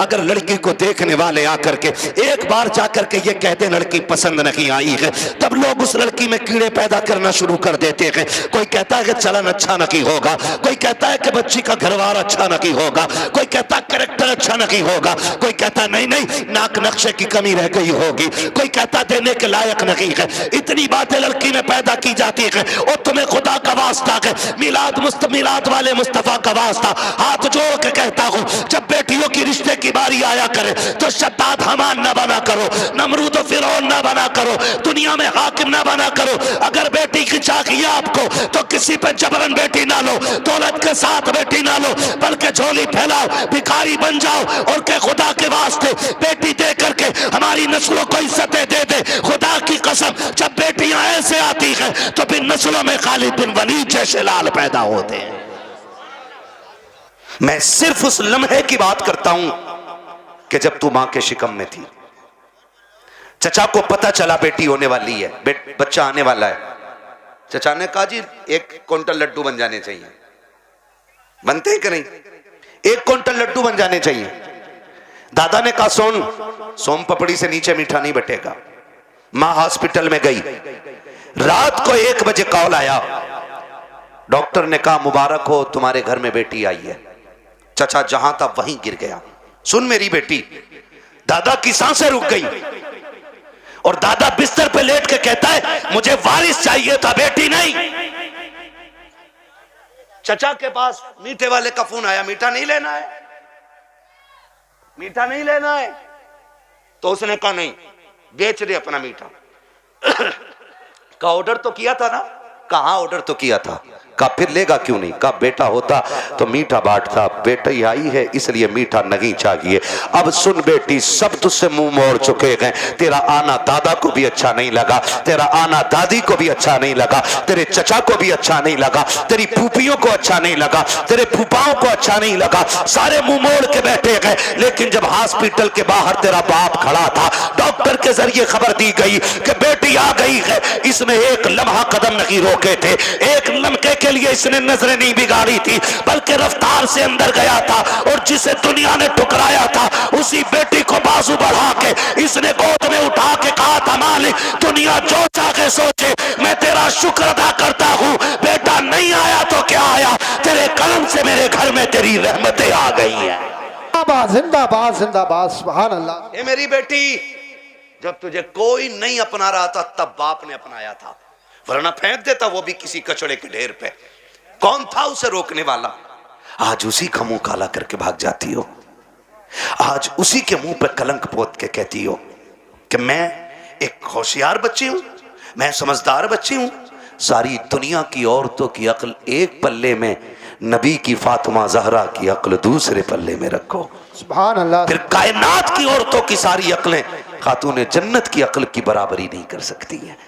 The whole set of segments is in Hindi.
अगर लड़की को देखने वाले आकर के एक बार जाकर के ये कहते लड़की पसंद नहीं आई है, तब लोग उस लड़की में कीड़े पैदा करना शुरू कर देते हैं। कोई कहता है कि चलन अच्छा नहीं होगा, कोई कहता है कि बच्ची का घरवार अच्छा नहीं होगा, कोई कहता है कैरेक्टर अच्छा नहीं होगा, कोई कहता नहीं नहीं नाक नक्शे की कमी रह गई होगी, कोई कहता देने के लायक नहीं है। इतनी बातें लड़की में पैदा की जाती है। और तुम्हें खुदा का वास्ता है, मिलाद वाले मुस्तफा का वास्ता हाथ जोड़ के कहता हूं, जब बेटियों की रिश्ते की बारी आया करे तो शद्दाद हमान ना बना करो, नमरूद फिरौन ना बना करो, दुनिया में हाकिम ना बना करो। अगर बेटी की चाहिए आपको तो किसी पे जबरन बेटी ना लो, दौलत के साथ बेटी ना लो, बल्कि झोली फैलाओ, भिखारी बन जाओ और के खुदा के वास्ते बेटी दे करके हमारी नस्लों को इज्जतें दे दे। खुदा की कसम, जब बेटियां ऐसे आती हैं तो फिर नस्लों में खालिद बिन वलीद जैसे लाल पैदा होते हैं। मैं सिर्फ उस लम्हे की बात करता हूं कि जब तू मां के शिकम में थी, चचा को पता चला बेटी होने वाली है, बच्चा आने वाला है। चचा ने कहा जी 1 क्विंटल लड्डू बन जाने चाहिए। बनते हैं कि नहीं? 1 क्विंटल लड्डू बन जाने चाहिए। दादा ने कहा सोम पपड़ी से नीचे मीठा नहीं बटेगा। मां हॉस्पिटल में गई, रात को 1 बजे कॉल आया, डॉक्टर ने कहा मुबारक हो तुम्हारे घर में बेटी आई है। चचा जहां था वहीं गिर गया। सुन मेरी बेटी, दादा की सांसें रुक गई और दादा बिस्तर पे लेट के कहता है मुझे वारिस चाहिए था, बेटी नहीं। चचा के पास मीठे वाले का फोन आया, मीठा नहीं लेना है, मीठा नहीं लेना है। तो उसने कहा नहीं, बेच दे अपना मीठा। का ऑर्डर तो किया था ना? कहा ऑर्डर तो किया था। का फिर लेगा क्यों नहीं? का बेटा होता तो मीठा बांटता, बेटा ही आई है इसलिए मीठा नहीं चाहिए। अब सुन बेटी, सब तुझसे मुंह मोड़ चुके हैं। तेरा आना दादा को भी अच्छा नहीं लगा, तेरा आना दादी को भी अच्छा नहीं लगा, तेरे चचा को भी अच्छा नहीं लगा, तेरी फूफियों को अच्छा नहीं लगा, तेरे फूफाओं को अच्छा नहीं लगा, सारे मुंह मोड़ के बैठे गए। लेकिन जब हॉस्पिटल के बाहर तेरा बाप खड़ा था, डॉक्टर के जरिए खबर दी गई कि बेटी आ गई है, इसने एक लम्हा कदम नहीं रोके थे, एक लम्हे के लिए इसने नजरें नहीं बिगाड़ी थी, बल्कि रफ्तार से अंदर गया था और जिसे दुनिया ने ठुकराया था उसी बेटी को बाजू बढ़ा के इसने गोद में उठा के कहा था मालिक दुनिया जो चाहे सोचे, मैं तेरा शुक्र अदा करता हूं। बेटा नहीं आया तो क्या आया, तेरे कलम से मेरे घर में तेरी रहमतें आ गई है। जिंदाबाद जिंदाबाद, सुभान अल्लाह। ये मेरी बेटी, जब तुझे कोई नहीं अपना रहा था तब बाप ने अपनाया था, वरना फेंक देता वो भी किसी कचड़े के ढेर पे। कौन था उसे रोकने वाला? आज उसी का मुंह काला करके भाग जाती हो, आज उसी के मुंह पे कलंक पोत के कहती हो कि मैं एक होशियार बच्ची हूं, मैं समझदार बच्ची हूं। सारी दुनिया की औरतों की अक्ल एक पल्ले में, नबी की फातिमा जहरा की अक्ल दूसरे पल्ले में रखो, सुभान अल्लाह। फिर कायनात की औरतों की सारी अक्लें खातून जन्नत की अक्ल की बराबरी नहीं कर सकती हैं।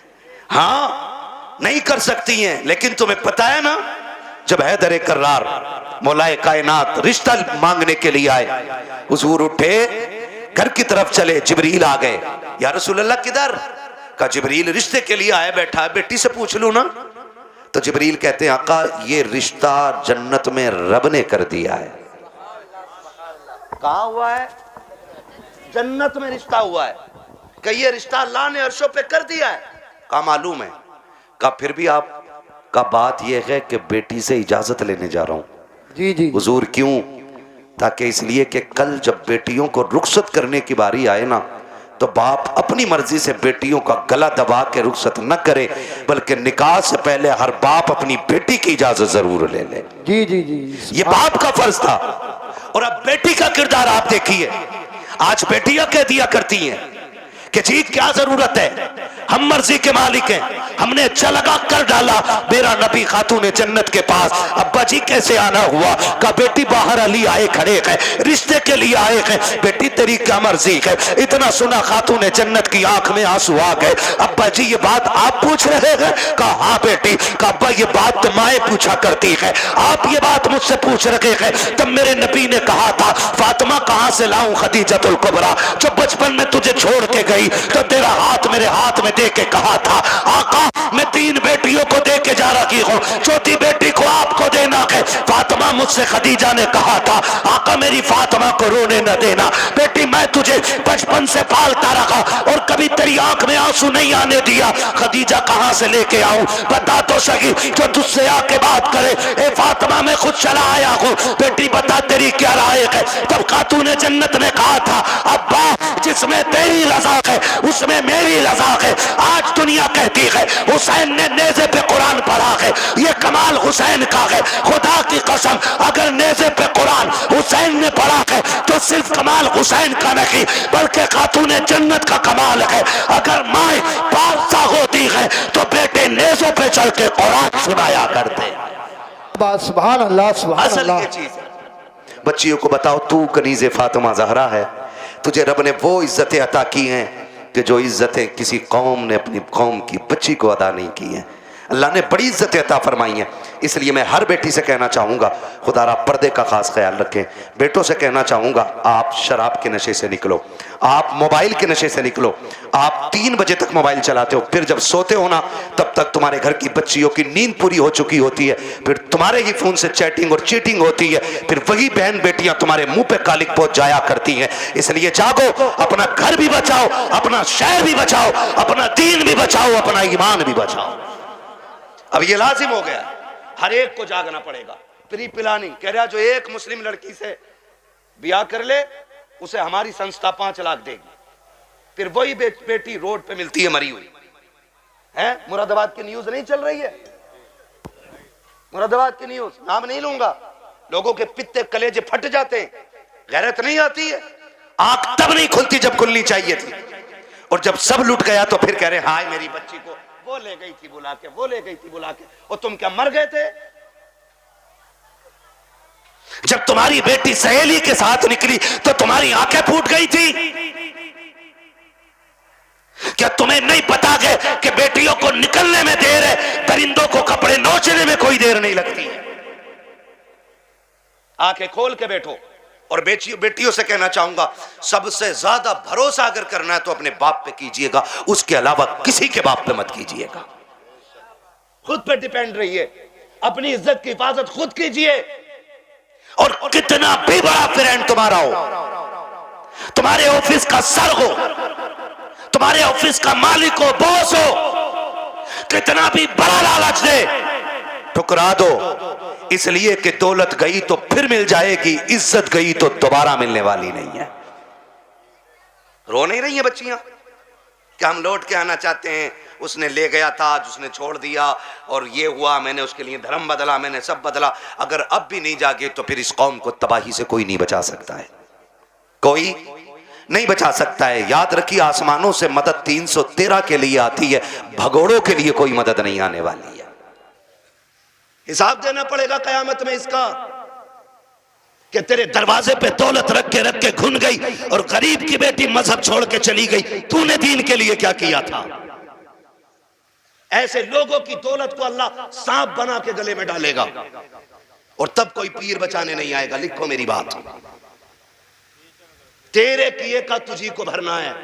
हाँ नहीं कर सकती हैं। लेकिन तुम्हें पता है ना, जब हैदर कर्रार मौलाए कायनात रिश्ता मांगने के लिए आए, हुजूर उठे घर की तरफ चले, जिब्रील आ गए। या रसूल अल्लाह किधर? का जिब्रील रिश्ते के लिए आया बैठा है, बेटी से पूछ लूं ना। तो जिब्रील कहते हैं आका ये रिश्ता जन्नत में रब ने कर दिया है। कहा हुआ है? जन्नत में रिश्ता हुआ है। कि ये रिश्ता अल्लाह ने अर्शों पे कर दिया है। का मालूम है? का फिर भी आप का बात यह है कि बेटी से इजाजत लेने जा रहा हूं। जी जी हुजूर क्यों? ताकि इसलिए कि कल जब बेटियों को रुखसत करने की बारी आए ना, तो बाप अपनी मर्जी से बेटियों का गला दबा के रुखसत न करे, बल्कि निकाह से पहले हर बाप अपनी बेटी की इजाजत जरूर ले ले। जी जी जी, ये बाप का फर्ज था। और अब बेटी का किरदार आप देखिए। आज बेटियां कह दिया करती हैं कि जी क्या जरूरत है, हम मर्जी के मालिक हैं, हमने अच्छा लगा कर डाला। मेरा नबी खातून जन्नत के पास, अब्बा जी कैसे आना हुआ? का बेटी बाहर अली आए खड़े हैं, रिश्ते के लिए आए हैं। बेटी तेरी क्या मर्जी है? इतना सुना खातून जन्नत की आंख में आंसू आ गए। अब्बा जी ये बात आप पूछ रहे हैं? कहा हाँ बेटी। का अब्बा ये बात तो माए पूछा करती है, आप ये बात मुझसे पूछ रहे हैं। तब मेरे नबी ने कहा था फातिमा कहां से लाऊं खदीजतुल कुबरा, जो बचपन में तुझे छोड़ के गई गई तो तेरा हाथ मेरे हाथ में दे के कहा था, आका मैं 3 बेटियों को दे के जा रही हूँ, चौथी बेटी को आपको देना है। फातिमा मुझसे खदीजा ने कहा था, आका मेरी फातिमा को रोने न देना, बेटी मैं तुझे बचपन से पालता रहा और कभी तेरी आंख में आंसू नहीं आने दिया। खदीजा कहां से लेके आऊं, बता तो सही, जो तुझसे आके बात करे। ए फातिमा मैं खुद चला आया हूं, बेटी बता तेरी क्या राय है। तब खातून जन्नत ने कहा था, अब्बा जिसमें तेरी रजा है उसमें मेरी रजा है। आज दुनिया कहती है हुसैन ने नेज़े पे कुरान पढ़ा है, ये कमाल हुसैन का है। खुदा की कसम अगर नेज़े पे कुरान हुसैन ने पढ़ा है तो सिर्फ कमाल हुसैन का नहीं बल्कि खातून जन्नत का कमाल है। अगर माए बादशाह होती है तो बेटे नेज़ों पे चल के कुरान सुनाया करते। सुभान अल्लाह सुभान असल अल्लाह। ये चीज है। बच्चियों को बताओ तू कनीज़े फातिमा ज़हरा है, तुझे रब ने वो इज्जतें अता की हैं कि जो इज्जतें किसी कौम ने अपनी कौम की बच्ची को अदा नहीं की हैं। अल्लाह ने बड़ी इज्जतें अता फरमाई हैं। इसलिए मैं हर बेटी से कहना चाहूँगा, खुदारा पर्दे का खास ख्याल रखें। बेटों से कहना चाहूँगा, आप शराब के नशे से निकलो, आप मोबाइल के नशे से निकलो। आप 3 बजे तक मोबाइल चलाते हो, फिर जब सोते हो ना तब तक तुम्हारे घर की बच्चियों की नींद पूरी हो चुकी होती है, फिर तुम्हारे ही फोन से चैटिंग और चीटिंग होती है, फिर वही बहन बेटियां तुम्हारे मुंह पे कालिक पहुंच जाया करती हैं। इसलिए जागो, अपना घर भी बचाओ, अपना शहर भी बचाओ, अपना दीन भी बचाओ, अपना ईमान भी बचाओ। अब ये लाजिम हो गया, हर एक को जागना पड़ेगा। प्री प्लानिंग कह रहा, जो एक मुस्लिम लड़की से ब्याह कर ले उसे हमारी संस्था 5 लाख देगी। फिर वही बेटी रोड पे मिलती है मरी हुई है। मुरादाबाद की न्यूज नहीं चल रही है, मुरादाबाद की न्यूज, नाम नहीं लूंगा, लोगों के पित्ते कलेजे फट जाते हैं, गैरत नहीं आती है। आंख तब नहीं खुलती जब खुलनी चाहिए थी, और जब सब लुट गया तो फिर कह रहे हाय मेरी बच्ची को वो ले गई थी बुला के, वो ले गई थी बुला के। और तुम क्या मर गए थे? जब तुम्हारी बेटी सहेली के साथ निकली तो तुम्हारी आंखें फूट गई थी। क्या तुम्हें नहीं पता है कि बेटियों को निकलने में देर है, परिंदों को कपड़े नोचने में कोई देर नहीं लगती है? आंखें खोल के बैठो। और बेटियों से कहना चाहूंगा, सबसे ज्यादा भरोसा अगर करना है तो अपने बाप पे कीजिएगा, उसके अलावा किसी के बाप पे मत कीजिएगा। खुद पे डिपेंड रहिए, अपनी इज्जत की हिफाजत खुद कीजिए। और कितना भी बड़ा फ्रेंड तुम्हारा हो, तुम्हारे ऑफिस का सर हो, तुम्हारे ऑफिस का मालिक हो, बॉस हो, कितना भी बड़ा लालच दे, ठुकरा दो। इसलिए कि दौलत गई तो फिर मिल जाएगी, इज्जत गई तो दोबारा मिलने वाली नहीं है। रो नहीं रही हैं बच्चियां कि हम लौट के आना चाहते हैं, उसने ले गया था, उसने छोड़ दिया, और ये हुआ, मैंने उसके लिए धर्म बदला, मैंने सब बदला। अगर अब भी नहीं जागे तो फिर इस कौम को तबाही से कोई नहीं बचा सकता है, कोई नहीं बचा सकता है। याद रखिए, आसमानों से मदद 313 के लिए आती है, भगोड़ों के लिए कोई मदद नहीं आने वाली है। हिसाब देना पड़ेगा कयामत में इसका कि तेरे दरवाजे पे दौलत रख के घुन गई और गरीब की बेटी मजहब छोड़ के चली गई, तूने दीन के लिए क्या किया था? ऐसे लोगों की दौलत को अल्लाह सांप बना के गले में डालेगा और तब कोई पीर बचाने नहीं आएगा। लिखो मेरी बात, तेरे किए का तुझी को भरना है।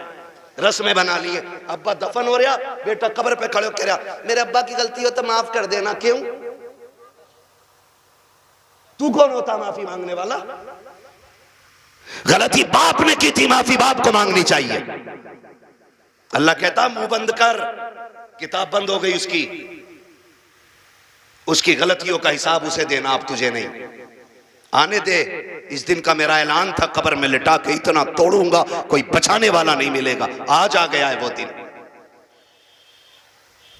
रस्में बना लिए, अब्बा दफन हो रहा, बेटा कब्र पे खड़े हो कह रहा मेरे अब्बा की गलती हो तो माफ कर देना। क्यों? तू कौन होता माफी मांगने वाला? गलती बाप ने की थी, माफी बाप को मांगनी चाहिए। अल्लाह कहता मुंह बंद कर, किताब बंद हो गई उसकी गलतियों का हिसाब उसे देना, अब तुझे नहीं। आने दे, इस दिन का मेरा ऐलान था, कब्र में लिटा के इतना तोड़ूंगा कोई बचाने वाला नहीं मिलेगा। आज आ गया है वो दिन।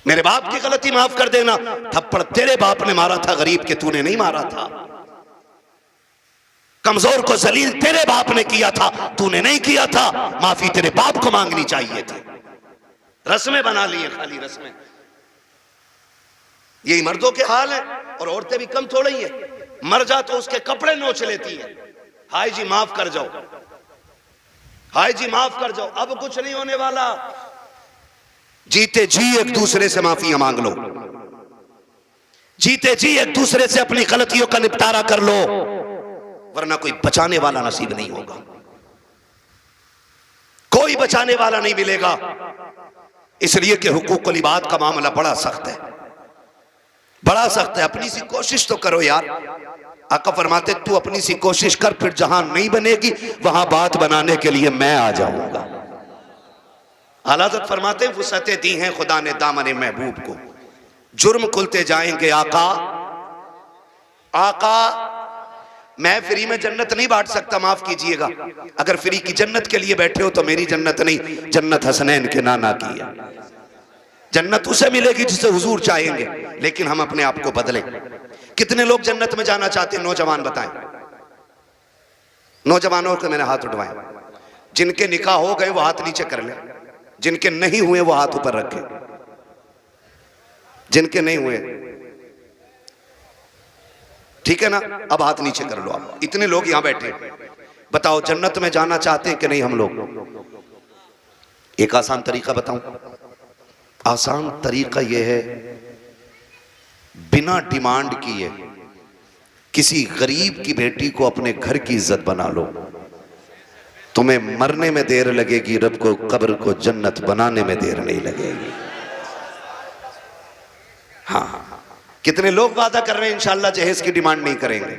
मेरे बाप की गलती माफ कर देना, थप्पड़ तेरे बाप ने मारा था गरीब के, तूने नहीं मारा था। कमजोर को जलील तेरे बाप ने किया था, तूने नहीं किया था। माफी तेरे बाप को मांगनी चाहिए थी। रस्में बना लिए, खाली रस्में। यही मर्दों के हाल है, और औरतें भी कम थोड़ी है। मर जा तो उसके कपड़े नोच लेती है, हाय जी माफ कर जाओ, हाय जी माफ कर जाओ। अब कुछ नहीं होने वाला, जीते जी एक दूसरे से माफियां मांग लो, जीते जी एक दूसरे से अपनी गलतियों का निपटारा कर लो, वरना कोई बचाने वाला नसीब नहीं होगा। कोई बचाने वाला नहीं मिलेगा, इसलिए कि हुकूकुल इबाद का मामला बड़ा सख्त है, बड़ा सख्त है। अपनी सी कोशिश तो करो यार। आका फरमाते तू अपनी सी कोशिश कर, फिर जहां नहीं बनेगी वहां बात बनाने के लिए मैं आ जाऊंगा। आला हज़रत फरमाते वुसअतें दी हैं खुदा ने दामन महबूब को, जुर्म खुलते जाएंगे आका। आका मैं फ्री में जन्नत नहीं बांट सकता, माफ कीजिएगा। अगर फ्री की जन्नत के लिए बैठे हो तो मेरी जन्नत नहीं, जन्नत हसनैन के नाना की है। जन्नत उसे मिलेगी जिसे हुजूर चाहेंगे, लेकिन हम अपने आप को बदलें। कितने लोग जन्नत में जाना चाहते हैं? नौजवान बताएं। नौजवानों को मैंने हाथ उठवाएं। जिनके निकाह हो गए वो हाथ नीचे कर लें, जिनके नहीं हुए वो हाथ ऊपर रखें। जिनके नहीं हुए ठीक है ना, अब हाथ नीचे कर लो। आप इतने लोग यहां बैठे, बताओ जन्नत में जाना चाहते हैं कि नहीं हम लोग? एक आसान तरीका बताऊं। आसान तरीका यह है, बिना डिमांड किए किसी गरीब की बेटी को अपने घर की इज्जत बना लो। तुम्हें मरने में देर लगेगी, रब को कब्र को जन्नत बनाने में देर नहीं लगेगी। हाँ, कितने लोग वादा कर रहे हैं इंशाअल्लाह जहेज की डिमांड नहीं करेंगे।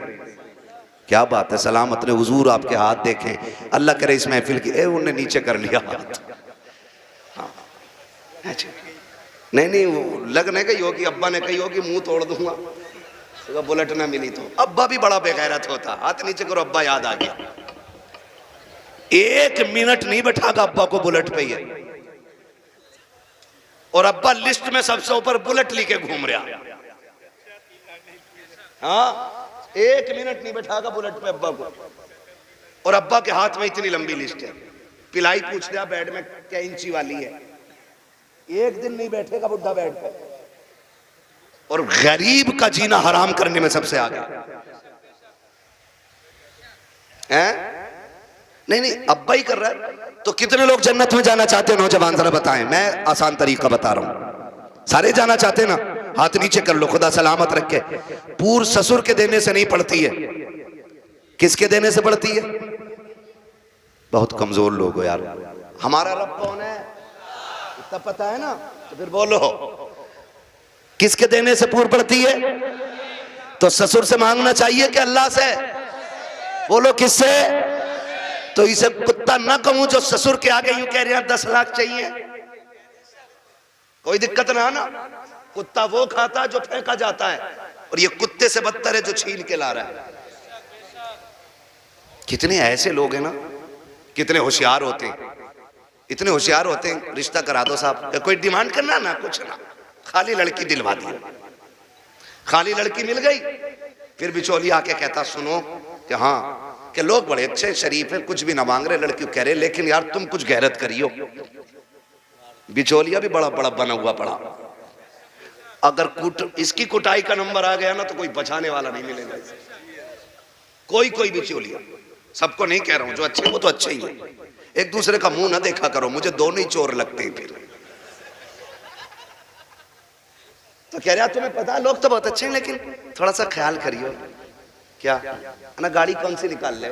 क्या बात है, सलामत ने हुजूर आपके हाथ देखें, अल्लाह करे इस महफिल की। उन्होंने नीचे कर लिया हाथ। हाँ, नहीं वो लगने गई होगी, अब्बा ने कही होगी मुंह तोड़ दूंगा तो बुलेट ना मिली तो। अब्बा भी बड़ा बेगैरत होता, हाथ नीचे करो, अब्बा याद आ गया। 1 मिनट नहीं बैठागा अब्बा को बुलेट पे ही, और अब्बा लिस्ट में सबसे ऊपर बुलेट लेके घूम रहा। हाँ, 1 मिनट नहीं बैठागा बुलेट पे अब्बा को, और अब्बा के हाथ में इतनी लंबी लिस्ट है। पिलाई पूछ लिया बेड में क्या इंची वाली है, 1 दिन नहीं बैठेगा बुढ़ा बेड पे। और गरीब का जीना हराम करने में सबसे आगे हैं? नहीं अब्बा ही कर रहा है। तो कितने लोग जन्नत में जाना चाहते हैं नौजवान, जरा बताएं। मैं आसान तरीका बता रहा हूं। सारे जाना चाहते हैं ना? हाथ नीचे कर लो, खुदा सलामत रखे। पूर ससुर के देने से नहीं पड़ती है, किसके देने से पड़ती है? बहुत कमजोर लोग हो यार। हमारा रब कौन है इतना पता है ना? तो फिर बोलो किसके देने से पूर पड़ती है? तो ससुर से मांगना चाहिए कि अल्लाह से? बोलो किससे? तो इसे कुत्ता ना कहूं जो ससुर के आगे यूं कह रहे हैं 10 लाख चाहिए। कोई दिक्कत ना ना, कुत्ता वो खाता जो फेंका जाता है, और ये कुत्ते से बदतर है जो छीन के ला रहा है। कितने ऐसे लोग हैं ना, कितने होशियार होते हैं, इतने होशियार होते हैं। रिश्ता करा दो साहब, कोई डिमांड करना ना, कुछ ना, खाली लड़की दिलवा दी। खाली लड़की मिल गई, फिर बिचौलिया आके कहता सुनो कि हाँ कि लोग बड़े अच्छे शरीफ हैं, कुछ भी ना मांग रहे, लड़की कह रहे लेकिन यार तुम कुछ गैरत करियो। बिचौलिया भी बड़ा बड़ा बना हुआ पड़ा। अगर इसकी कुटाई का नंबर आ गया ना तो कोई बचाने वाला नहीं मिलेगा। कोई बिचौलिया, सबको नहीं कह रहा हूं, जो अच्छे वो तो अच्छे ही है। एक दूसरे का मुंह ना देखा करो, मुझे दोनों ही चोर लगते हैं। फिर तो कह रहा तुम्हें पता है लोग तो बहुत अच्छे हैं, लेकिन थोड़ा सा ख्याल करियो। क्या ना, गाड़ी कौन सी निकाल ले?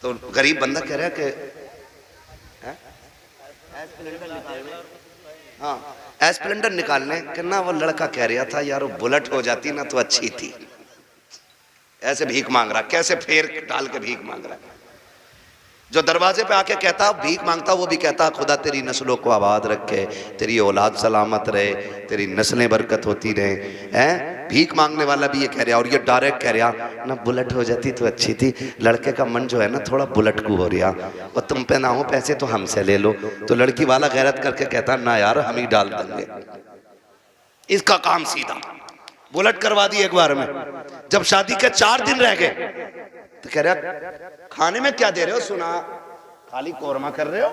तो गरीब बंदा कह रहा है कि हाँ एस्प्लेंडर निकालने के ना। वो लड़का कह रहा था यार वो बुलेट हो जाती ना तो अच्छी थी। ऐसे भीख मांग रहा, कैसे फेर डाल के भीख मांग रहा है। जो दरवाजे पे आके कहता भीख मांगता, वो भी कहता खुदा तेरी नस्लों को आबाद रखे, तेरी औलाद सलामत रहे, तेरी नस्लें बरकत होती रहे। हैं? भीख मांगने वाला भी ये कह रहा, और ये डायरेक्ट कह रहा ना बुलेट हो जाती तो अच्छी थी। लड़के का मन जो है ना थोड़ा बुलेट को हो रहा, और तुम पे ना हो पैसे तो हमसे ले लो। तो लड़की वाला गैरत करके कहता ना यार हम ही डाल देंगे। इसका काम सीधा, बुलेट करवा दी एक बार में। जब शादी के 4 दिन रह गए तो कह रहा खाने में क्या दे रहे हो? सुना खाली कोरमा कर रहे हो,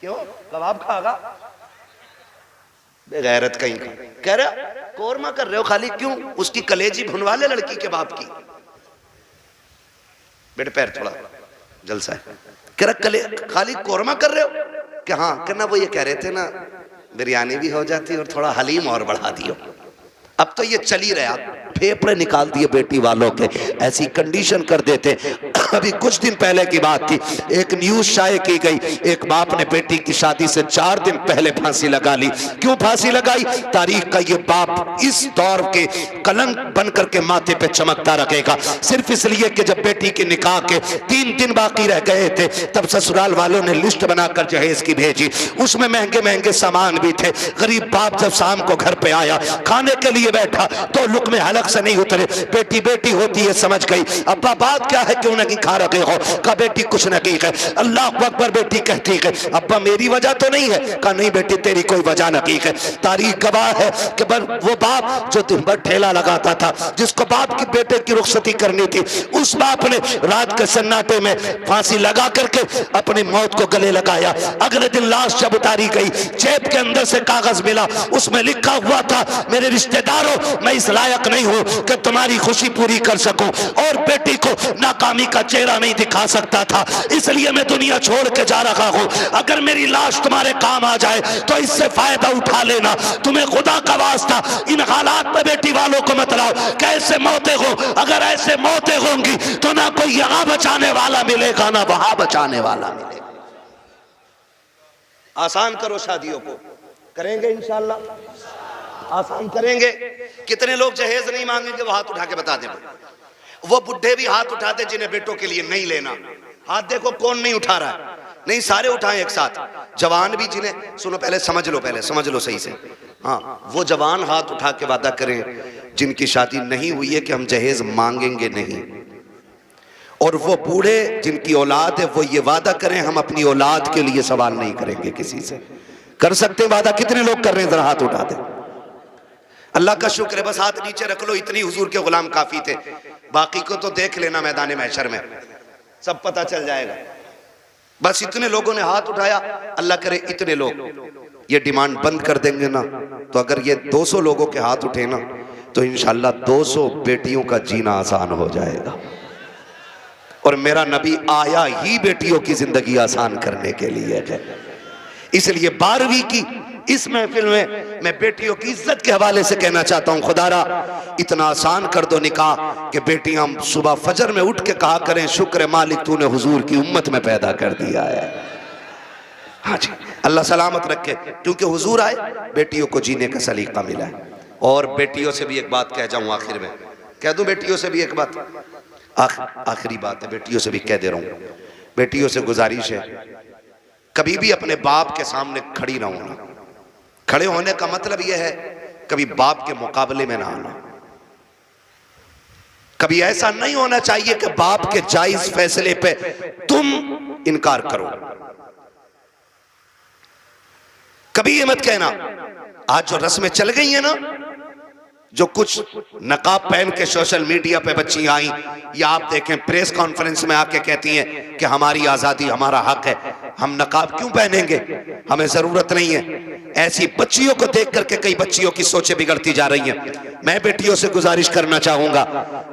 क्यों कबाब खागा? बेगैरत कहीं का। कह रहा कोरमा कर रहे हो खाली, क्यों? उसकी कलेजी भुनवा ले लड़की के बाप की। बेटे पैर थोड़ा जलसा है। कह रहा खाली कोरमा कर रहे हो क्या? हाँ कहना वो ये कह रहे थे ना बिरयानी भी हो जाती और थोड़ा हलीम और बढ़ा दियो। अब तो ये चल ही रहा, फेफड़े निकाल दिए बेटी वालों के, ऐसी कंडीशन कर देते। अभी कुछ दिन पहले की बात थी, एक न्यूज शाये की गई, एक बाप ने बेटी की शादी से 4 दिन पहले फांसी लगा ली। क्यों फांसी लगाई? तारीख का ये बाप इस दौर के कलंक बन करके माथे पे चमकता रखेगा, सिर्फ इसलिए कि जब बेटी के निकाह के 3 दिन बाकी रह गए थे तब ससुराल वालों ने लिस्ट बनाकर जहेज की भेजी। उसमें महंगे महंगे सामान भी थे। गरीब बाप जब शाम को घर पे आया, खाने के लिए बैठा तो लुक़्मे हलक से नहीं उतरे। बेटी बेटी होती है, समझ गई। अब्बा बात क्या है, क्यों नहीं खा रहे हो? कहा बेटी कुछ नहीं है। अल्लाह अकबर। बेटी कहती है अब्बा मेरी वजह तो नहीं है। कहा नहीं बेटी तेरी कोई वजह नहीं है। तारीख गवाह है कि वो बाप जो दिन भर ठेला लगाता था, जिसको बाप की बेटे की रुखसती करनी थी, उस बाप ने रात के सन्नाटे में फांसी लगा करके अपनी मौत को गले लगाया। अगले दिन लाश जब उतारी गई, जेब के अंदर से कागज मिला, उसमें लिखा हुआ था मेरे रिश्तेदारों, मैं इस लायक नहीं हूं कि तुम्हारी खुशी पूरी कर सकूं और बेटी को नाकामी का चेहरा नहीं दिखा सकता था, इसलिए मैं दुनिया छोड़ के जा रहा हूं। अगर मेरी लाश तुम्हारे काम आ जाए तो इससे फायदा उठा लेना। तुम्हें खुदा का वास्ता इन हालात में बेटी वालों को मत लाओ। कैसे मौतें हो, अगर ऐसे मौतें होंगी तो ना कोई यहां बचाने वाला मिलेगा ना वहां बचाने वाला मिलेगा। आसान करो शादियों को, करेंगे इंशाअल्लाह, आसान करेंगे। कितने लोग जहेज नहीं मांगेंगे वो हाथ उठा के बता दें। वो बुढ़े भी हाथ उठाते जिन्हें बेटों के लिए नहीं लेना। हाथ देखो कौन नहीं उठा रहा है। नहीं सारे उठाएं एक साथ। जवान भी जिन्हें, सुनो पहले समझ लो सही से। हाँ, वो जवान हाथ उठा के वादा करें जिनकी शादी नहीं हुई है कि हम जहेज मांगेंगे नहीं। और वो बूढ़े जिनकी औलाद है वो ये वादा करें हम अपनी औलाद के लिए सवाल नहीं करेंगे किसी से। कर सकते हैं वादा? कितने लोग कर रहे हैं? जरा हाथ उठा दें। अल्लाह का शुक्र है, बस हाथ नीचे रख लो। इतनी हुजूर के गुलाम काफी थे, बाकी को तो देख लेना मैदान महशर में, सब पता चल जाएगा। बस इतने लोगों ने हाथ उठाया। अल्लाह करे इतने लोग ये डिमांड बंद कर देंगे ना, तो अगर ये 200 लोगों के हाथ उठे ना तो इंशाल्लाह 200 बेटियों का जीना आसान हो जाएगा। और मेरा नबी आया ही बेटियों की जिंदगी आसान करने के लिए है। इसलिए 12वीं की इस महफिल में मैं बेटियों की इज्जत के हवाले से कहना चाहता हूं, खुदारा इतना आसान कर दो निकाह कि बेटियां सुबह फजर में उठ के कहा करें शुक्र मालिक तूने हुजूर की उम्मत में पैदा कर दिया है। हाँ जी, अल्लाह सलामत रखे, क्योंकि हुजूर आए बेटियों को जीने का सलीका मिला है। और बेटियों से भी एक बात कह जाऊं आखिर में, कह दूं बेटियों से भी एक बात, आखिरी बात है, बेटियों से भी कह दे रहा हूं। बेटियों से गुजारिश है कभी भी अपने बाप के सामने खड़ी ना होना। खड़े होने का मतलब यह है कभी बाप के मुकाबले में ना आना। कभी ऐसा नहीं होना चाहिए कि बाप के जायज फैसले पे तुम इनकार करो। कभी ये मत कहना। आज जो रस्में चल गई है ना, जो कुछ नकाब पहन के सोशल मीडिया पे बच्ची आई, या आप देखें प्रेस कॉन्फ्रेंस में आके कहती हैं कि हमारी आजादी हमारा हक है, हम नकाब क्यों पहनेंगे, हमें जरूरत नहीं है। ऐसी बच्चियों को देख करके कई बच्चियों की सोचें बिगड़ती जा रही हैं। मैं बेटियों से गुजारिश करना चाहूंगा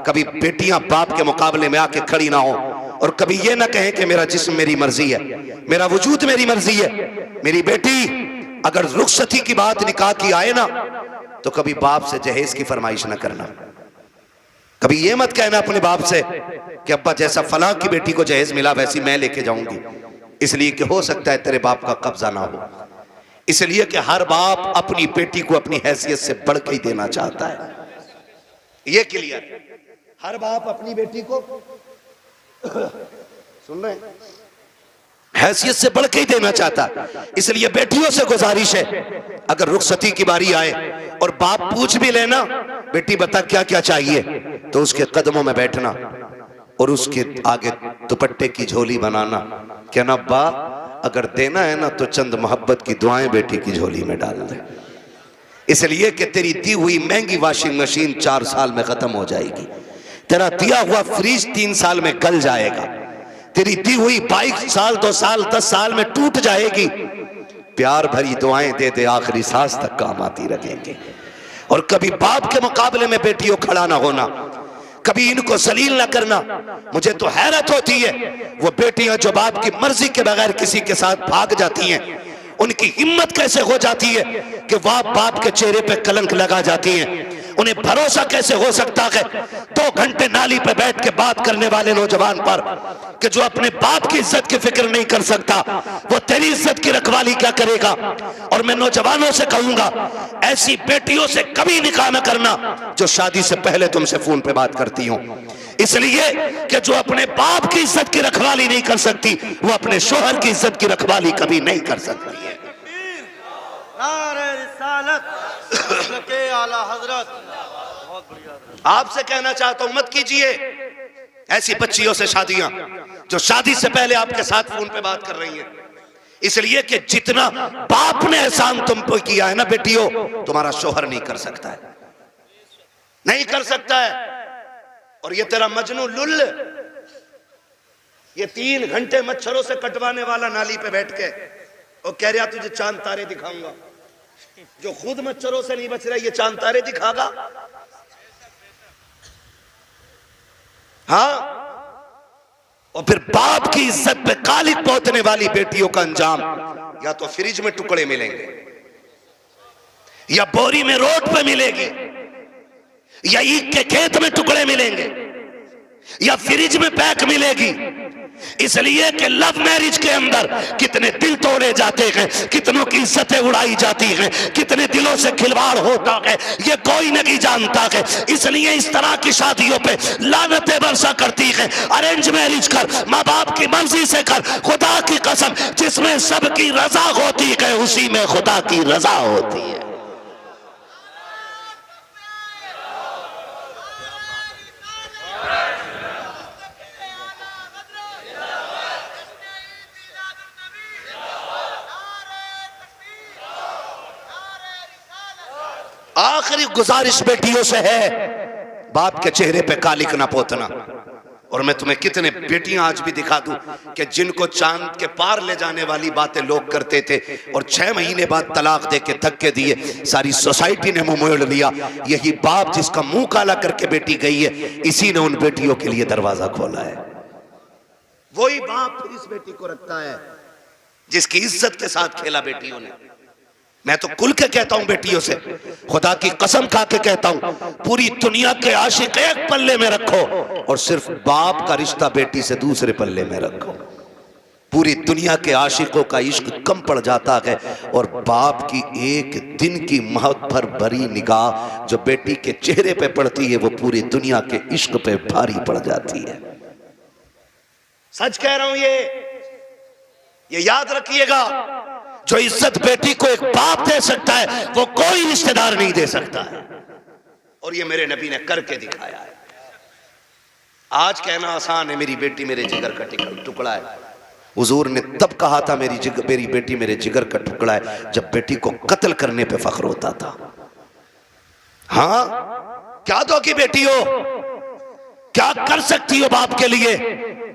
कभी बेटियां बाप के मुकाबले में आके खड़ी ना हो, और कभी ये ना कहें कि मेरा जिस्म मेरी मर्जी है, मेरा वजूद मेरी मर्जी है। मेरी बेटी अगर रुखसती की बात निकाह की आए ना तो कभी बाप से जहेज की फरमाइश ना करना। कभी ये मत कहना अपने बाप से कि अब्बा जैसा फलां की बेटी को जहेज मिला वैसी मैं लेके जाऊंगी, इसलिए कि हो सकता है तेरे बाप का कब्जा ना हो। इसलिए कि हर बाप अपनी बेटी को अपनी हैसियत से बढ़ के ही देना चाहता है। ये क्लियर, हर बाप अपनी बेटी को सुन रहे हैं, हैसियत से बढ़ के ही देना चाहता। इसलिए बेटियों से गुजारिश है अगर रुखसती की बारी आए और बाप पूछ भी लेना बेटी बता क्या क्या चाहिए, तो उसके कदमों में बैठना और उसके आगे दुपट्टे की झोली बनाना, कहना अब्बा अगर देना है ना तो चंद मोहब्बत की दुआएं बेटी की झोली में डाल दे, इसलिए कि तेरी दी हुई महंगी वॉशिंग मशीन 4 साल में खत्म हो जाएगी, तेरा दिया हुआ फ्रिज 3 साल में गल जाएगा, तेरी दी हुई बाइक 1 साल 2 साल 10 साल में टूट जाएगी। प्यार भरी दुआएं दे दे आखिरी सांस तक काम आती रहेंगे। और कभी बाप के मुकाबले में बेटियों खड़ा ना होना, कभी इनको जलील ना करना। मुझे तो हैरत होती है वो बेटियां जो बाप की मर्जी के बगैर किसी के साथ भाग जाती हैं, उनकी हिम्मत कैसे हो जाती है कि वह बाप के चेहरे पे कलंक लगा जाती हैं। उन्हें भरोसा कैसे हो सकता है 2 घंटे नाली पे बैठ के बात करने वाले नौजवान पर कि जो अपने बाप की इज्जत की फिक्र नहीं कर सकता, वो तेरी इज्जत की रखवाली क्या करेगा। और मैं नौजवानों से कहूंगा, ऐसी बेटियों से कभी निकाह न करना जो शादी से पहले तुमसे फोन पे बात करती हो, इसलिए कि जो अपने बाप की इज्जत की रखवाली नहीं कर सकती, वो अपने शोहर की इज्जत की रखवाली कभी नहीं कर सकती है। नारे रिसालत के आला हजरत। बहुत बढ़िया। आपसे कहना चाहता हूं, मत कीजिए ऐसी बच्चियों से शादियां जो शादी से पहले आपके साथ फोन पे बात कर रही हैं, इसलिए कि जितना बाप ने एहसान तुम पे किया है ना बेटियों, तुम्हारा शोहर नहीं कर सकता है, नहीं कर सकता है। और ये तेरा मजनू लुल, ये 3 घंटे मच्छरों से कटवाने वाला नाली पे बैठ के और कह रहा तुझे चांद तारे दिखाऊंगा, जो खुद मच्छरों से नहीं बच रहा ये चांद तारे दिखागा। हाँ, और फिर बाप की इज्जत पे कालिक पोतने वाली बेटियों का अंजाम या तो फ्रिज में टुकड़े मिलेंगे, या बोरी में रोड पे मिलेगी, या ईख के खेत में टुकड़े मिलेंगे, या फ्रिज में पैक मिलेगी। इसलिए कि लव मैरिज के अंदर कितने दिल तोड़े जाते हैं, कितनों की इज्जतें उड़ाई जाती हैं, कितने दिलों से खिलवाड़ होता है, ये कोई नहीं जानता है। इसलिए इस तरह की शादियों पे लानतें बरसा करती है। अरेंज मैरिज कर, माँ बाप की मर्जी से कर, खुदा की कसम जिसमें सबकी रजा होती है उसी में खुदा की रजा होती है। आखिरी गुजारिश बेटियों से है, बाप के चेहरे पे कालिक ना पोतना। और मैं तुम्हें कितने बेटियां आज भी दिखा दूं कि जिनको चांद के पार ले जाने वाली बातें लोग करते थे और 6 महीने बाद तलाक दे के धक्के दिए, सारी सोसाइटी ने मुंह मोड़ लिया। यही बाप जिसका मुंह काला करके बेटी गई है, इसी ने उन बेटियों के लिए दरवाजा खोला है। वही बाप फिर इस बेटी को रखता है जिसकी इज्जत के साथ खेला बेटियों ने। मैं तो खुल के कहता हूं बेटियों से, खुदा की कसम खा के कहता हूं, पूरी दुनिया के आशिक एक पल्ले में रखो और सिर्फ बाप का रिश्ता बेटी से दूसरे पल्ले में रखो। पूरी दुनिया के आशिकों का इश्क कम पड़ जाता है और बाप की एक दिन की महत्व भरी निगाह जो बेटी के चेहरे पे पड़ती है वो पूरी दुनिया के इश्क पे भारी पड़ जाती है। सच कह रहा हूं, ये याद रखिएगा, जो इज्जत बेटी को एक बाप दे सकता है वो कोई रिश्तेदार नहीं दे सकता है। और ये मेरे नबी ने करके दिखाया है। आज कहना आसान है, मेरी बेटी मेरे जिगर का टुकड़ा है। हुजूर ने तब कहा था मेरी बेटी मेरे जिगर का टुकड़ा है जब बेटी को कत्ल करने पे फख्र होता था। हाँ, क्या दोगी बेटी हो, क्या कर सकती हो बाप के लिए,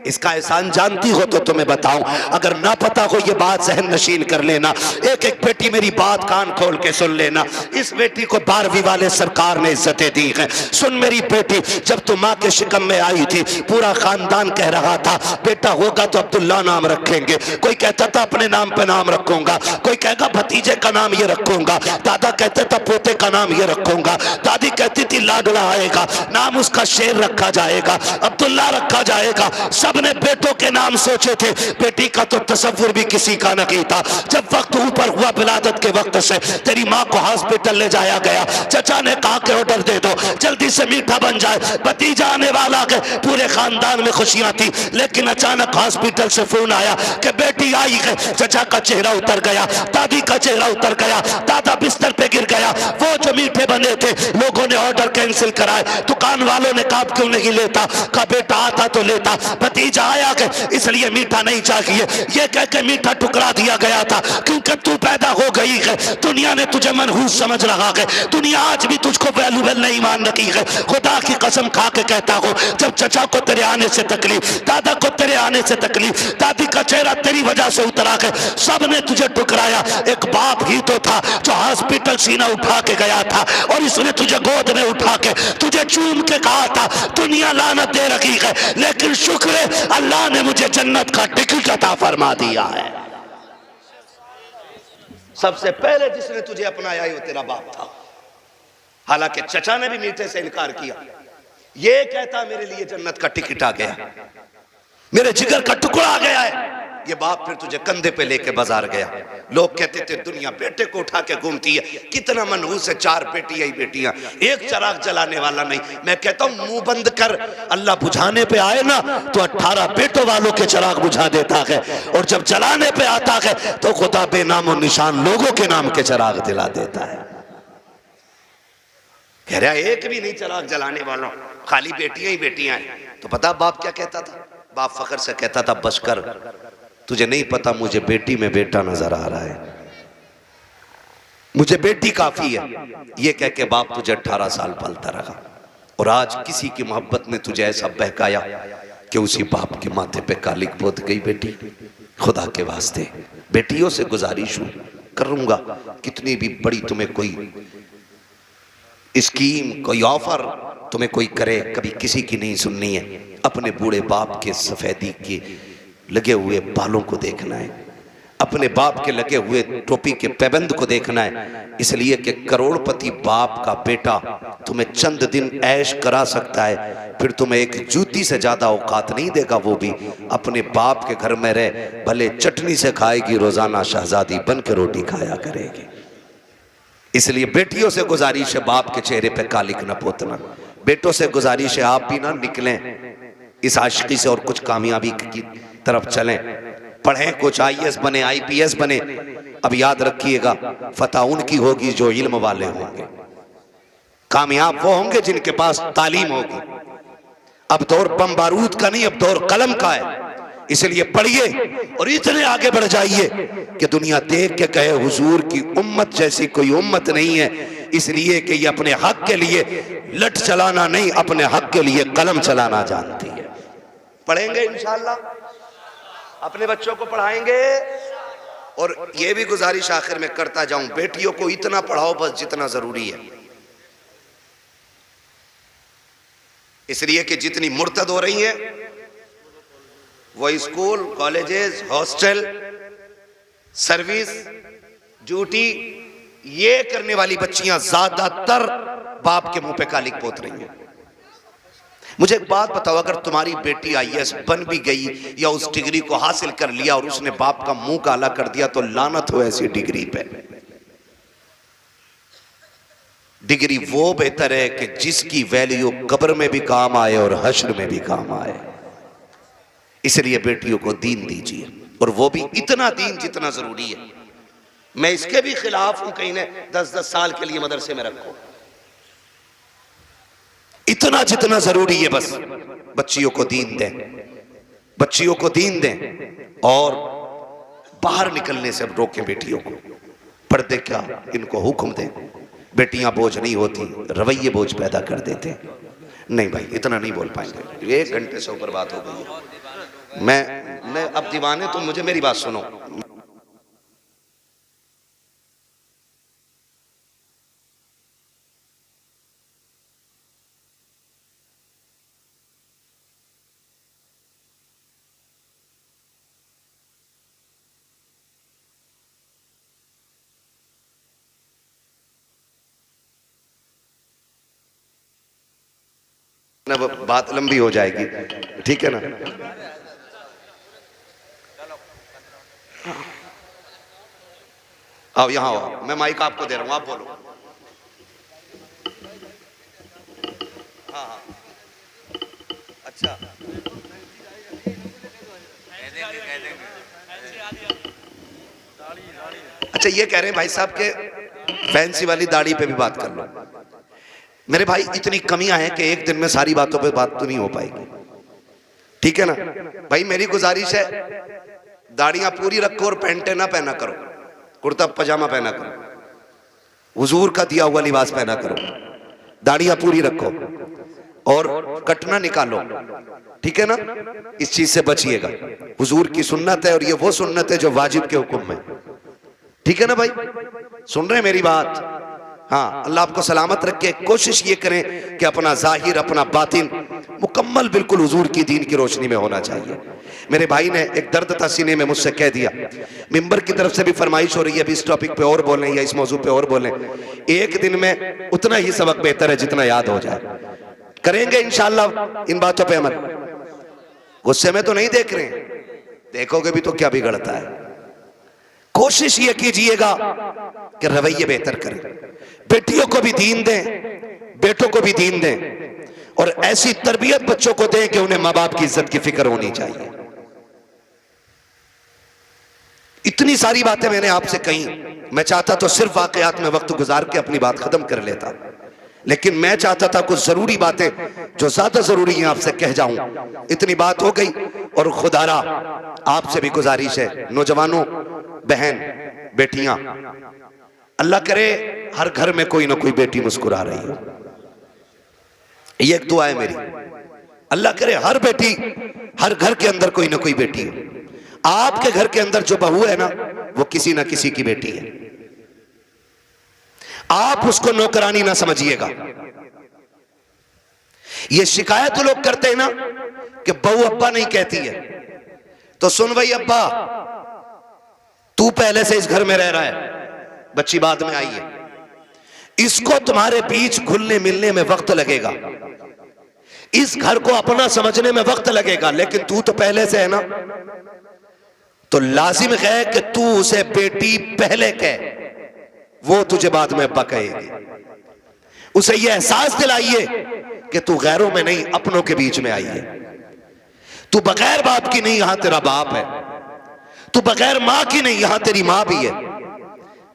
इसका एहसान जानती हो तो तुम्हें बताऊं। अगर ना पता हो ये बात जहन नशीन कर लेना। एक एक बेटी मेरी बात कान खोल के सुन लेना। इस बेटी को 12वीं वाले सरकार ने इज्जतें दी हैं। सुन मेरी बेटी, जब तू माँ के शिकम में आई थी पूरा खानदान कह रहा था बेटा होगा तो अब्दुल्ला नाम रखेंगे। कोई कहता था अपने नाम पे नाम रखूंगा, कोई कहेगा भतीजे का नाम ये रखूंगा, दादा कहते था पोते का नाम ये रखूंगा, दादी कहती थी लाडला आएगा, नाम उसका शेर रखा जाएगा, अब्दुल्ला रखा जाएगा। सबने बेटों के नाम सोचे थे, बेटी का तो तसव्वुर भी किसी का नहीं था। जब वक्त ऊपर हुआ विलादत के वक्त से तेरी माँ को हॉस्पिटल ले जाया गया, चचा ने कहा कि ऑर्डर दे दो जल्दी से मीठा बन जाए, भतीजा आने वाला है। पूरे खानदान में खुशियां थी, लेकिन अचानक हॉस्पिटल से फोन आया कि बेटी आई है। चचा का चेहरा उतर गया, दादी का चेहरा उतर गया, दादा बिस्तर पे गिर गया। वो जो मीठे बने थे लोगों ने ऑर्डर कैंसिल कराए, दुकान वालों ने कहा क्यों नहीं लेता, कहा बेटा आता तो लेता, भतीजा आया कि इसलिए मीठा नहीं चाहिए, ये कह के मीठा टुकड़ा दिया गया था क्योंकि तू पैदा हो गई है। दुनिया ने तुझे मनहूस समझ रहा है, दुनिया आज भी तुझको वैल्यूएबल नहीं मान रही है। खुदा की कसम खा के कहता हूं, जब चचा को तेरे आने से तकलीफ, दादा को तेरे आने से तकलीफ, दादी का चेहरा तेरी वजह से उतरा है, सब ने तुझे टुकराया। एक बाप ही तो था जो हॉस्पिटल सीना उठा के गया था और इसने तुझे गोद में उठा के तुझे चूम के कहा था दुनिया लानत दे रखी है, लेकिन शुक्र है अल्लाह ने मुझे जन्नत का टिकट अता फरमा दिया है। सबसे पहले जिसने तुझे अपनाया वो तेरा बाप था। हालांकि चचा ने भी मीठे से इनकार किया। ये कहता मेरे लिए जन्नत का टिकट आ गया, मेरे जिगर का टुकड़ा आ गया है। ये बाप फिर तुझे कंधे पे लेके बाजार गया। लोग कहते थे दुनिया बेटे को उठा के घूमती है, कितना मनहूस है, 4 बेटियां ही बेटियां, एक चिराग जलाने वाला नहीं। मैं कहता हूं मुंह बंद कर, अल्लाह बुझाने पे आए ना तो 18 बेटों वालों के चिराग बुझा देता है, और जब जलाने पे आता है तो खुदा बेनामो निशान लोगों के नाम के चिराग दिला देता है। कह रहा एक भी नहीं चिराग जलाने वालों, खाली बेटियां ही बेटियां हैं। तो पता बाप क्या कहता था? बाप फखर से कहता था बस कर, तुझे नहीं पता मुझे बेटी में बेटा नजर आ रहा है, मुझे बेटी काफी है। ये कह के बाप तुझे 18 साल पालता रहा, और आज किसी की मोहब्बत ने तुझे ऐसा बहकाया कि उसी बाप के माथे पे कालिक पोत गई बेटी। खुदा के वास्ते बेटियों से गुजारिश हूं करूंगा, कितनी भी बड़ी तुम्हें कोई स्कीम, कोई ऑफर तुम्हें कोई करे, कभी किसी की नहीं सुननी है। अपने बूढ़े बाप के सफेदी के लगे हुए बालों को देखना है, अपने बाप के लगे हुए टोपी के पैबंद को देखना है, इसलिए कि करोड़पति बाप का बेटा तुम्हें चंद दिन ऐश करा सकता है, फिर तुम्हें एक जूती से ज्यादा औकात नहीं देगा। वो भी अपने बाप के घर में रहे, भले चटनी से खाएगी, रोजाना शहजादी बन के रोटी खाया करेगी। इसलिए बेटियों से गुजारिश है बाप के चेहरे पे कालिक न पोतना। बेटों से गुजारिश है आप भी ना निकलें इस आशिकी से और कुछ कामयाबी की तरफ चलें, पढ़ें, कुछ IAS बने, IPS बने। अब याद रखिएगा फतह उनकी होगी जो इल्म वाले होंगे, कामयाब वो होंगे जिनके पास तालीम होगी। अब दौर बम बारूद का नहीं, अब दौर कलम का है। इसलिए पढ़िए और इतने आगे बढ़ जाइए कि दुनिया देख के कहे हुजूर की उम्मत जैसी कोई उम्मत नहीं है, इसलिए कि ये अपने हक के लिए लठ चलाना नहीं, अपने हक के लिए कलम चलाना जानती है। पढ़ेंगे इंशाअल्लाह, अपने बच्चों को पढ़ाएंगे। और ये भी गुजारिश आखिर में करता जाऊं, बेटियों को इतना पढ़ाओ बस जितना जरूरी है, इसलिए कि जितनी मुर्तद हो रही हैं वो school, colleges, hostel, service, duty, ये करने वाली बच्चियां ज्यादातर बाप के मुंह पे कालिक पोत रही हैं। मुझे एक बात बताओ, अगर तुम्हारी बेटी IAS बन भी गई या उस डिग्री को हासिल कर लिया और उसने बाप का मुंह काला कर दिया, तो लानत हो ऐसी डिग्री पे। डिग्री वो बेहतर है कि जिसकी वैल्यू कब्र में भी काम आए और हश्र में भी काम आए। इसलिए बेटियों को दीन दीजिए, और वो भी इतना दीन जितना जरूरी है। मैं इसके भी खिलाफ हूं कहीं ने 10-10 साल के लिए मदरसे में रखो, इतना जितना जरूरी है बस बच्चियों को दीन दें, बच्चियों को दीन दें, और बाहर निकलने से रोकें बेटियों को। पर्दे क्या, इनको हुक्म दें। बेटियां बोझ नहीं होती, रवैये बोझ पैदा कर देते। नहीं भाई इतना नहीं बोल पाएंगे, 1 घंटे से ऊपर बात हो गई है। मैं अब दीवाने, तुम मुझे मेरी बात सुनो। ना बात लंबी हो जाएगी, ठीक है ना। आओ यहाँ आओ, मैं माइक आपको दे रहा हूँ, आप बोलो। हाँ हाँ अच्छा, अच्छा ये कह रहे हैं भाई साहब के फैंसी वाली दाढ़ी पे भी बात कर लो। मेरे भाई इतनी कमियां हैं कि एक दिन में सारी बातों पे बात तो नहीं हो पाएगी, ठीक है ना भाई। मेरी गुजारिश है दाढ़ियां पूरी रखो और पैंटे ना पहना करो, कुर्ता पजामा पहना करो, हुजूर का दिया हुआ लिबास पहना करो, दाढ़ियां पूरी रखो और कटना निकालो, ठीक है ना। इस चीज से बचिएगा, हुजूर की सुन्नत है और ये वो सुन्नत है जो वाजिब के हुक्म में, ठीक है ना भाई। सुन रहे हैं मेरी बात? हाँ, अल्लाह आपको सलामत रखे। कोशिश ये करें कि अपना जाहिर अपना बातिन मुकम्मल बिल्कुल हुजूर की दीन की रोशनी में होना चाहिए। मेरे भाई ने एक दर्द था सीने में, मुझसे कह दिया, मिंबर की तरफ से भी फरमाइश हो रही है अभी इस टॉपिक पे और बोलें या इस मौजू पे और बोलें। एक दिन में उतना ही सबक बेहतर है जितना याद हो जाए। करेंगे इंशाअल्लाह इन बातों पे अमल। गुस्से में तो नहीं देख रहे हैं, देखोगे भी तो क्या बिगड़ता है। कोशिश ये कीजिएगा कि रवैये बेहतर करें, बेटियों को भी दीन दें, बेटों को भी दीन दें, और ऐसी तरबियत बच्चों को दें कि उन्हें माँ बाप की इज्जत की फिक्र होनी चाहिए। इतनी सारी बातें मैंने आपसे कही, मैं चाहता तो सिर्फ वाकयात में वक्त गुजार के अपनी बात खत्म कर लेता, लेकिन मैं चाहता था कुछ जरूरी बातें जो ज्यादा जरूरी हैं आपसे कह जाऊं। इतनी बात हो गई, और खुदारा आपसे भी गुजारिश है, नौजवानों, बहन, बेटियां, अल्लाह करे हर घर में कोई ना कोई बेटी मुस्कुरा रही हो। ये एक दुआ है मेरी, अल्लाह करे हर बेटी, हर घर के अंदर कोई ना कोई बेटी हो। आपके घर के अंदर जो बहू है ना, वो किसी ना किसी की बेटी है। आप उसको नौकरानी ना समझिएगा। ये शिकायत तो लोग करते हैं ना कि बहू अब्बा नहीं कहती है, तो सुन भाई अब्बा, तू पहले से इस घर में रह रहा है, बच्ची बाद में आई है, इसको तुम्हारे बीच घुलने मिलने में वक्त लगेगा, इस घर को अपना समझने में वक्त लगेगा, लेकिन तू तो पहले से है ना, तो लाजिम है कि तू उसे बेटी पहले कह, वो तुझे बाद में अब्बा कहेगी। उसे यह एहसास दिलाइए कि तू गैरों में नहीं, अपनों के बीच में आई है। तू बगैर बाप की नहीं, यहां तेरा बाप है। तू बगैर मां की नहीं, यहां तेरी मां भी है।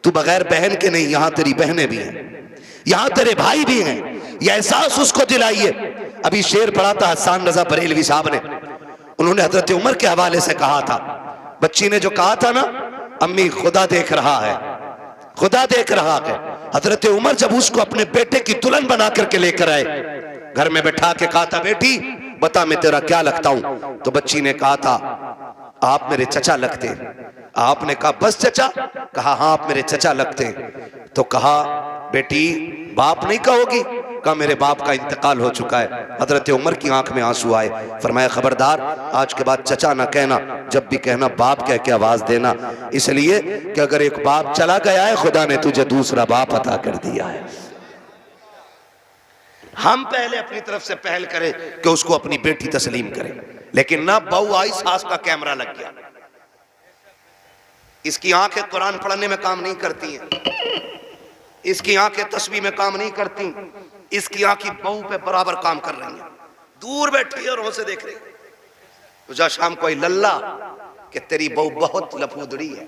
तू बगैर बहन के नहीं, यहां तेरी बहनें भी हैं, यहां तेरे भाई भी हैं। यह एहसास उसको दिलाइए। अभी शेर पढ़ा था हसन रजा बरेलवी साहब ने, उन्होंने हजरत उमर के हवाले से कहा था, बच्ची ने जो कहा था ना, अम्मी खुदा देख रहा है, खुदा देख रहा है। हजरत उमर जब उसको अपने बेटे की दुल्हन बना करके लेकर आए, घर में बैठा के कहा था, बेटी बता मैं तेरा क्या लगता हूं? तो बच्ची ने कहा था, आप मेरे चचा लगते। आपने कहा बस चचा? कहा हाँ आप मेरे चचा लगते। तो कहा बेटी बाप नहीं कहोगी? कहा मेरे बाप का इंतकाल हो चुका है। हजरत उमर की आंख में आंसू आए, फरमाया खबरदार आज के बाद चचा ना कहना, जब भी कहना बाप कह के आवाज देना, इसलिए कि अगर एक बाप चला गया है, खुदा ने तुझे दूसरा बाप अता कर दिया है। हम पहले अपनी तरफ से पहल करें कि उसको अपनी बेटी तस्लीम करें, लेकिन ना बहू आई, सास का कैमरा लग गया। इसकी आंखें कुरान पढ़ने में काम नहीं करती हैं, इसकी आंखें तस्बीह में काम नहीं करती, इसकी आंखें बहू पे बराबर काम कर रही हैं, दूर बैठी है और से देख रही। तुझा शाम कोई लल्ला कि तेरी बहू बहुत लफूदड़ी है।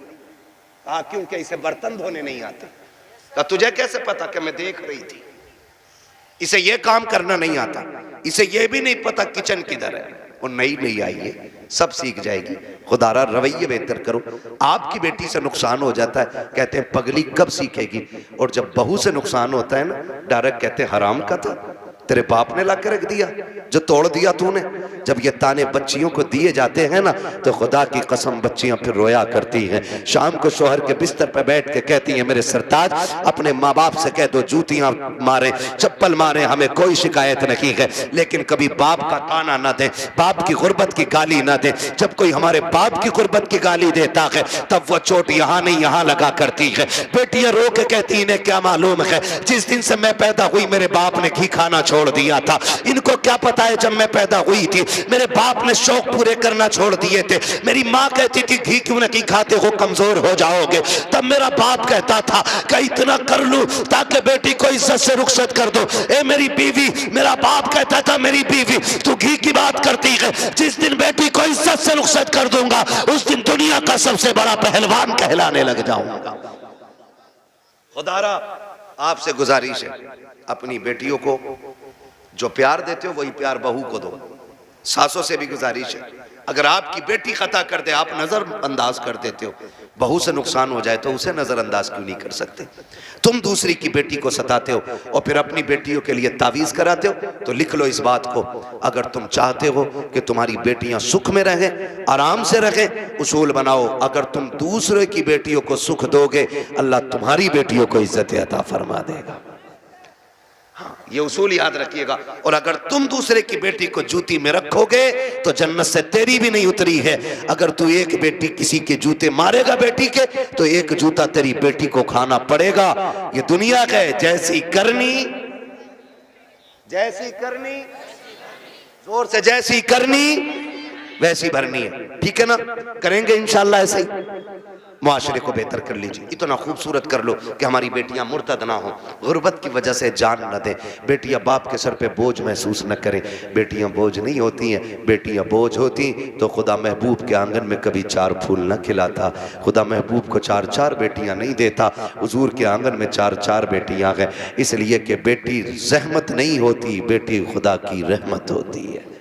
कहा क्योंकि इसे बर्तन धोने नहीं आते। कहा तुझे कैसे पता? कि मैं देख रही थी। इसे ये काम करना नहीं आता, इसे ये भी नहीं पता किचन किधर है। वो नई नई आई है, सब सीख जाएगी। खुदारा रवैये बेहतर करो। आपकी बेटी से नुकसान हो जाता है, कहते हैं पगली कब सीखेगी, और जब बहू से नुकसान होता है ना, डायरेक्ट कहते हैं हराम का था, तेरे बाप ने ला के रख दिया, जो तोड़ दिया तूने। जब ये ताने बच्चियों को दिए जाते हैं ना, तो खुदा की कसम बच्चियां फिर रोया करती हैं। शाम को शोहर के बिस्तर पर बैठ के कहती हैं, मेरे सरताज अपने माँ बाप से कह दो जूतियां मारे, चप्पल मारे, हमें कोई शिकायत नहीं है, लेकिन कभी बाप का ताना ना दे, बाप की गुर्बत की गाली ना दे। जब कोई हमारे बाप की गुर्बत की गाली देता है, तब वो चोट यहाँ नहीं यहाँ लगा करती है। बेटियां रो के कहती, इन्हें क्या मालूम है, जिस दिन से मैं पैदा हुई मेरे बाप ने घी खाना छोड़ दिया था। इनको क्या पता है जब मैं पैदा हुई थी मेरे बाप ने शौक पूरे करना छोड़ दिए थे। मेरी माँ कहती थी घी क्यों नहीं खाते हो, कमजोर हो जाओगे। तब मेरा बाप कहता था कि इतना कर लूं ताकि बेटी को इज्जत से रुखसत कर दो। ए मेरी बीवी, मेरा बाप कहता था मेरी बीवी तू घी की बात करती है, जिस दिन बेटी को इज्जत से रुखसत कर दूंगा उस दिन दुनिया का सबसे बड़ा पहलवान कहलाने लग जाऊंगा। खुदारा आपसे गुजारिश है, अपनी बेटियों को जो प्यार देते हो वही प्यार बहू को दो। सासों से भी गुजारिश है, अगर आपकी बेटी खता कर दे आप नजरअंदाज कर देते हो, बहू से नुकसान हो जाए तो उसे नजरअंदाज क्यों नहीं कर सकते? तुम दूसरी की बेटी को सताते हो और फिर अपनी बेटियों के लिए तावीज कराते हो, तो लिख लो इस बात को, अगर तुम चाहते हो कि तुम्हारी बेटियां सुख में रहें, आराम से रहें, उसूल बनाओ, अगर तुम दूसरे की बेटियों को सुख दोगे, अल्लाह तुम्हारी बेटियों को इज्जत अता फरमा देगा। हाँ, ये उसूल याद रखिएगा। और अगर तुम दूसरे की बेटी को जूती में रखोगे तो जन्नत से तेरी भी नहीं उतरी है। अगर तू एक बेटी किसी के जूते मारेगा बेटी के, तो एक जूता तेरी बेटी को खाना पड़ेगा। ये दुनिया का है, जैसी करनी जोर से, जैसी करनी वैसी भरनी है। ठीक है ना? करेंगे इंशाल्लाह ऐसे ही, मुआशरे को बेहतर कर लीजिए। इतना खूबसूरत कर लो कि हमारी बेटियां मुर्तद ना हो, गुर्बत की वजह से जान न दें। बेटियां बाप के सर पे बोझ महसूस न करें। बेटियां बोझ नहीं होती हैं, बेटियां बोझ होती तो खुदा महबूब के आंगन में कभी 4 फूल न खिलाता। खुदा महबूब को 4 बेटियां नहीं देता, हुजूर के आंगन में 4 बेटियां हैं। इसलिए कि बेटी रहमत नहीं होती, बेटी खुदा की रहमत होती है।